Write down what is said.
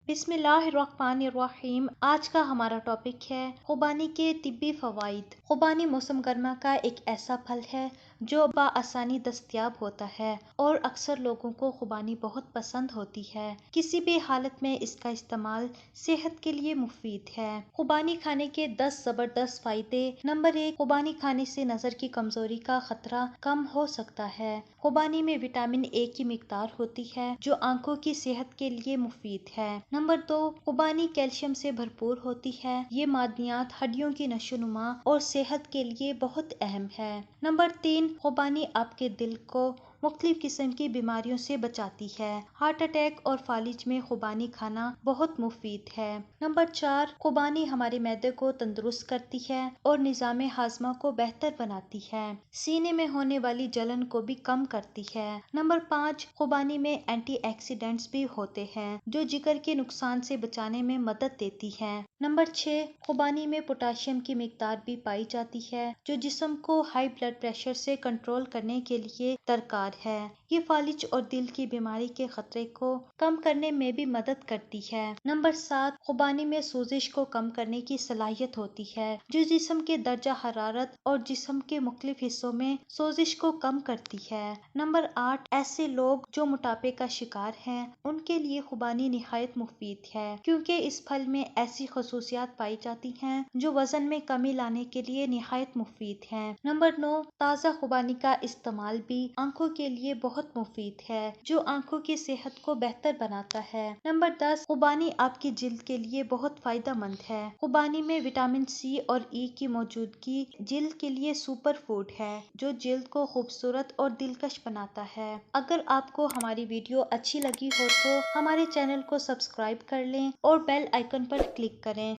بسم اللہ الرحمن الرحیم۔ آج کا ہمارا ٹاپک ہے خوبانی کے طبی فوائد۔ خوبانی موسم گرما کا ایک ایسا پھل ہے جو بآسانی دستیاب ہوتا ہے اور اکثر لوگوں کو خوبانی بہت پسند ہوتی ہے۔ کسی بھی حالت میں اس کا استعمال صحت کے لیے مفید ہے۔ خوبانی کھانے کے 10 زبردست فائدے۔ نمبر 1، خوبانی کھانے سے نظر کی کمزوری کا خطرہ کم ہو سکتا ہے۔ خوبانی میں وٹامن اے کی مقدار ہوتی ہے جو آنکھوں کی صحت کے لیے مفید ہے۔ نمبر 2، خوبانی کیلشیم سے بھرپور ہوتی ہے۔ یہ معدنیات ہڈیوں کی نشو نما اور صحت کے لیے بہت اہم ہے۔ نمبر 3، خوبانی آپ کے دل کو مختلف قسم کی بیماریوں سے بچاتی ہے۔ ہارٹ اٹیک اور فالج میں خوبانی کھانا بہت مفید ہے۔ نمبر 4، خوبانی ہمارے معدے کو تندرست کرتی ہے اور نظام ہاضمہ کو بہتر بناتی ہے۔ سینے میں ہونے والی جلن کو بھی کم کرتی ہے۔ نمبر 5، خوبانی میں اینٹی آکسیڈنٹس بھی ہوتے ہیں جو جگر کے نقصان سے بچانے میں مدد دیتی ہے۔ نمبر 6، خوبانی میں پوٹاشیم کی مقدار بھی پائی جاتی ہے جو جسم کو ہائی بلڈ پریشر سے کنٹرول کرنے کے لیے درکار ہے۔ یہ فالج اور دل کی بیماری کے خطرے کو کم کرنے میں بھی مدد کرتی ہے۔ نمبر 7، خوبانی میں سوزش کو کم کرنے کی صلاحیت ہوتی ہے جو جسم کے درجہ حرارت اور جسم کے مختلف حصوں میں سوزش کو کم کرتی ہے۔ نمبر 8، ایسے لوگ جو موٹاپے کا شکار ہیں ان کے لیے خوبانی نہایت مفید ہے کیونکہ اس پھل میں ایسی خصوصیات پائی جاتی ہیں جو وزن میں کمی لانے کے لیے نہایت مفید ہیں۔ نمبر 9، تازہ خوبانی کا استعمال بھی آنکھوں کے لیے بہت مفید ہے جو آنکھوں کی صحت کو بہتر بناتا ہے۔ نمبر 10، خوبانی آپ کی جلد کے لیے بہت فائدہ مند ہے۔ خوبانی میں وٹامن سی اور ای کی موجودگی جلد کے لیے سپر فوڈ ہے جو جلد کو خوبصورت اور دلکش بناتا ہے۔ اگر آپ کو ہماری ویڈیو اچھی لگی ہو تو ہمارے چینل کو سبسکرائب کر لیں اور بیل آئیکن پر کلک کریں۔